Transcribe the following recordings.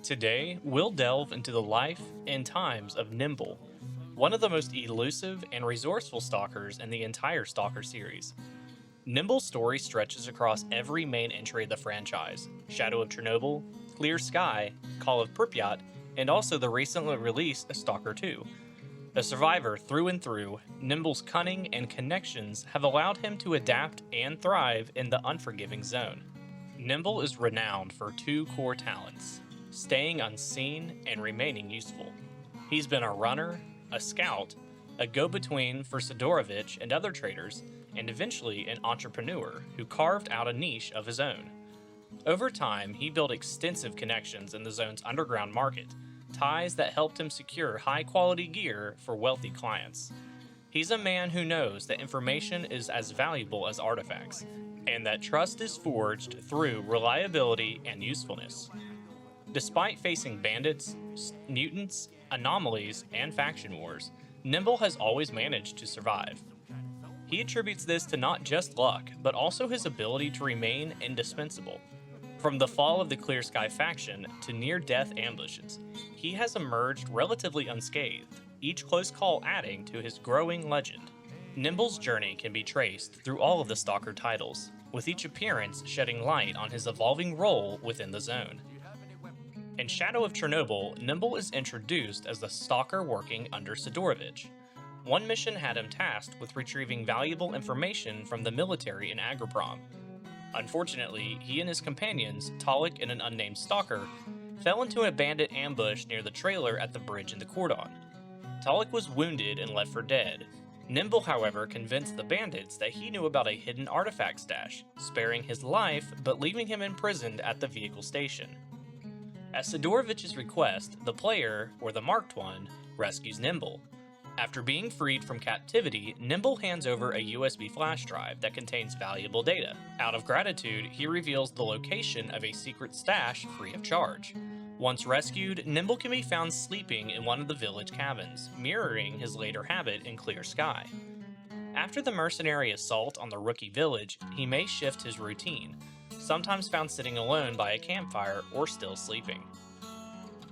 Today, we'll delve into the life and times of Nimble, one of the most elusive and resourceful stalkers in the entire Stalker series. Nimble's story stretches across every main entry of the franchise: Shadow of Chernobyl, Clear Sky, Call of Pripyat, and also the recently released Stalker 2. A survivor through and through, Nimble's cunning and connections have allowed him to adapt and thrive in the unforgiving zone. Nimble is renowned for two core talents: staying unseen and remaining useful. He's been a runner, a scout, a go-between for Sidorovich and other traders, and eventually an entrepreneur who carved out a niche of his own. Over time, he built extensive connections in the zone's underground market, ties that helped him secure high-quality gear for wealthy clients. He's a man who knows that information is as valuable as artifacts, and that trust is forged through reliability and usefulness. Despite facing bandits, mutants, anomalies, and faction wars, Nimble has always managed to survive. He attributes this to not just luck, but also his ability to remain indispensable. From the fall of the Clear Sky faction to near-death ambushes, he has emerged relatively unscathed, each close call adding to his growing legend. Nimble's journey can be traced through all of the Stalker titles, with each appearance shedding light on his evolving role within the zone. In Shadow of Chernobyl, Nimble is introduced as the Stalker working under Sidorovich. One mission had him tasked with retrieving valuable information from the military in Agroprom. Unfortunately, he and his companions, S.T.A.L.K.E.R and an unnamed Stalker, fell into a bandit ambush near the trailer at the bridge in the cordon. S.T.A.L.K.E.R was wounded and left for dead. Nimble, however, convinced the bandits that he knew about a hidden artifact stash, sparing his life but leaving him imprisoned at the vehicle station. At Sidorovich's request, the player, or the Marked One, rescues Nimble. After being freed from captivity, Nimble hands over a USB flash drive that contains valuable data. Out of gratitude, he reveals the location of a secret stash free of charge. Once rescued, Nimble can be found sleeping in one of the village cabins, mirroring his later habit in Clear Sky. After the mercenary assault on the rookie village, he may shift his routine, sometimes found sitting alone by a campfire or still sleeping.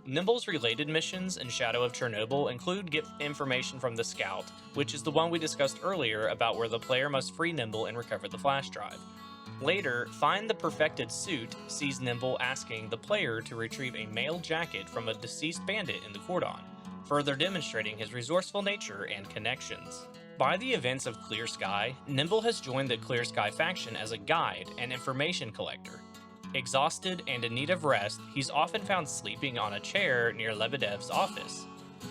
Nimble's related missions in Shadow of Chernobyl include get information from the Scout, which is the one we discussed earlier about where the player must free Nimble and recover the flash drive. Later, Find the Perfected Suit sees Nimble asking the player to retrieve a mail jacket from a deceased bandit in the cordon, further demonstrating his resourceful nature and connections. By the events of Clear Sky, Nimble has joined the Clear Sky faction as a guide and information collector. Exhausted and in need of rest, he's often found sleeping on a chair near Lebedev's office.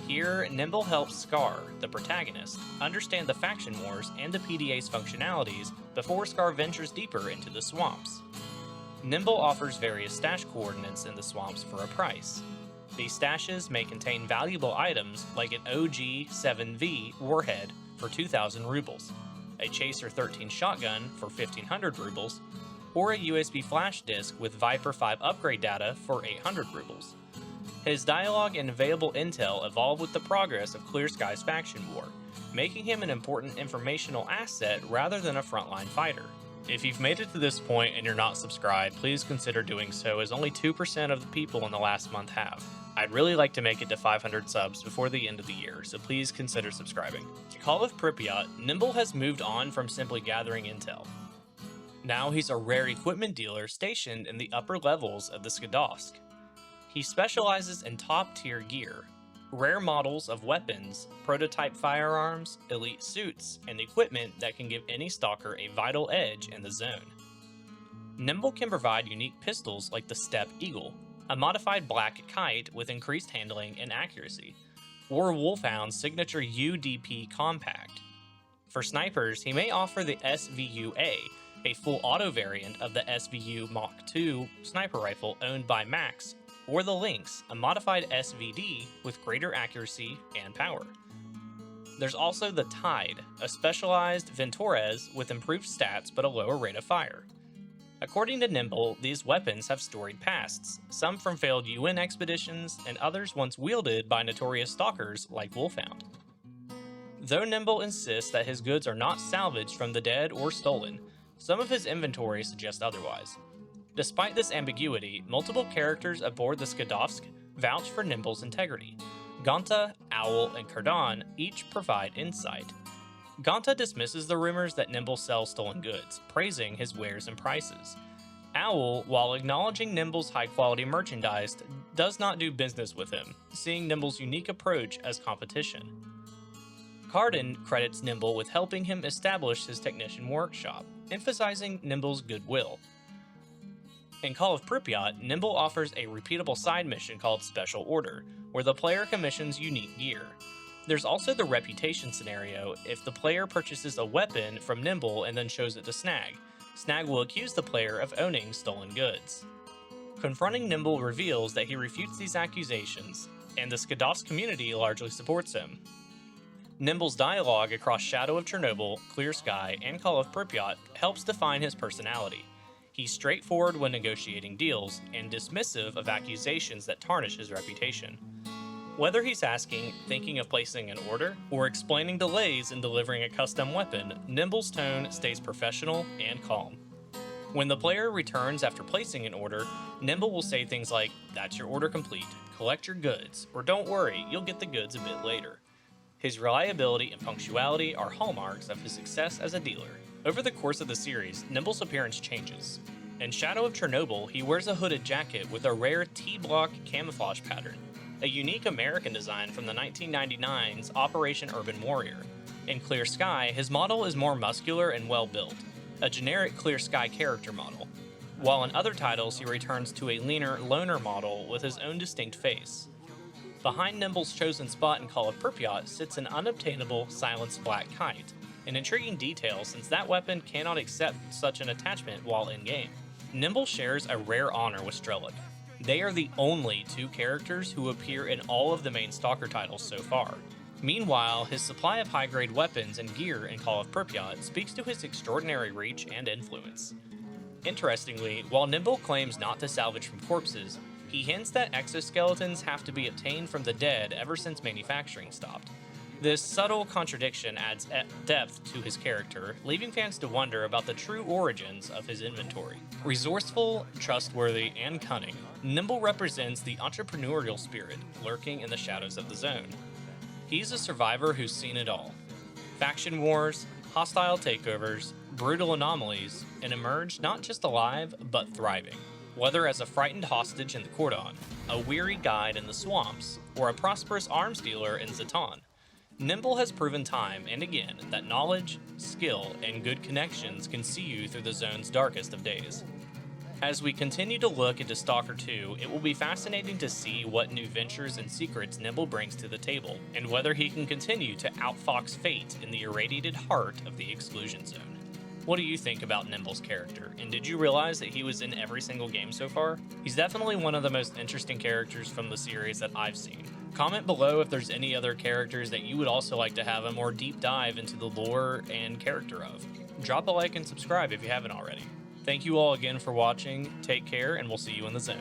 Here, Nimble helps Scar, the protagonist, understand the faction wars and the PDA's functionalities before Scar ventures deeper into the swamps. Nimble offers various stash coordinates in the swamps for a price. These stashes may contain valuable items like an OG-7V warhead for 2,000 rubles, a Chaser 13 shotgun for 1,500 rubles, or a USB flash disk with Viper 5 upgrade data for 800 rubles. His dialogue and available intel evolve with the progress of Clear Sky's faction war, making him an important informational asset rather than a frontline fighter. If you've made it to this point and you're not subscribed, please consider doing so, as only 2% of the people in the last month have. I'd really like to make it to 500 subs before the end of the year, so please consider subscribing. To Call of Pripyat, Nimble has moved on from simply gathering intel. Now he's a rare equipment dealer stationed in the upper levels of the Skadovsk. He specializes in top-tier gear, rare models of weapons, prototype firearms, elite suits, and equipment that can give any stalker a vital edge in the zone. Nimble can provide unique pistols like the Steppe Eagle, a modified black kite with increased handling and accuracy, or Wolfhound's signature UDP Compact. For snipers, he may offer the SVU-A, a full auto variant of the SVU Mach 2 sniper rifle owned by Max, or the Lynx, a modified SVD with greater accuracy and power. There's also the Tide, a specialized Ventores with improved stats but a lower rate of fire. According to Nimble, these weapons have storied pasts, some from failed UN expeditions and others once wielded by notorious stalkers like Wolfhound. Though Nimble insists that his goods are not salvaged from the dead or stolen, some of his inventory suggests otherwise. Despite this ambiguity, multiple characters aboard the Skadovsk vouch for Nimble's integrity. Gonta, Owl, and Kardan each provide insight. Gonta dismisses the rumors that Nimble sells stolen goods, praising his wares and prices. Owl, while acknowledging Nimble's high-quality merchandise, does not do business with him, seeing Nimble's unique approach as competition. Hardened credits Nimble with helping him establish his technician workshop, emphasizing Nimble's goodwill. In Call of Pripyat, Nimble offers a repeatable side mission called Special Order, where the player commissions unique gear. There's also the reputation scenario if the player purchases a weapon from Nimble and then shows it to Snag. Snag will accuse the player of owning stolen goods. Confronting Nimble reveals that he refutes these accusations, and the Skadovsk community largely supports him. Nimble's dialogue across Shadow of Chernobyl, Clear Sky, and Call of Pripyat helps define his personality. He's straightforward when negotiating deals, and dismissive of accusations that tarnish his reputation. Whether he's asking, thinking of placing an order, or explaining delays in delivering a custom weapon, Nimble's tone stays professional and calm. When the player returns after placing an order, Nimble will say things like, "That's your order complete, collect your goods," or "Don't worry, you'll get the goods a bit later." His reliability and punctuality are hallmarks of his success as a dealer. Over the course of the series, Nimble's appearance changes. In Shadow of Chernobyl, he wears a hooded jacket with a rare T-block camouflage pattern, a unique American design from the 1999's Operation Urban Warrior. In Clear Sky, his model is more muscular and well-built, a generic Clear Sky character model, while in other titles he returns to a leaner, loner model with his own distinct face. Behind Nimble's chosen spot in Call of Pripyat sits an unobtainable silenced black kite, an intriguing detail since that weapon cannot accept such an attachment while in-game. Nimble shares a rare honor with S.T.A.L.K.E.R. They are the only two characters who appear in all of the main Stalker titles so far. Meanwhile, his supply of high-grade weapons and gear in Call of Pripyat speaks to his extraordinary reach and influence. Interestingly, while Nimble claims not to salvage from corpses, he hints that exoskeletons have to be obtained from the dead ever since manufacturing stopped. This subtle contradiction adds depth to his character, leaving fans to wonder about the true origins of his inventory. Resourceful, trustworthy, and cunning, Nimble represents the entrepreneurial spirit lurking in the shadows of the zone. He's a survivor who's seen it all. Faction wars, hostile takeovers, brutal anomalies, and emerged not just alive, but thriving. Whether as a frightened hostage in the Cordon, a weary guide in the swamps, or a prosperous arms dealer in Zaton, Nimble has proven time and again that knowledge, skill, and good connections can see you through the zone's darkest of days. As we continue to look into Stalker 2, it will be fascinating to see what new ventures and secrets Nimble brings to the table, and whether he can continue to outfox fate in the irradiated heart of the Exclusion Zone. What do you think about Nimble's character, and did you realize that he was in every single game so far? He's definitely one of the most interesting characters from the series that I've seen. Comment below if there's any other characters that you would also like to have a more deep dive into the lore and character of. Drop a like and subscribe if you haven't already. Thank you all again for watching, take care, and we'll see you in the zone.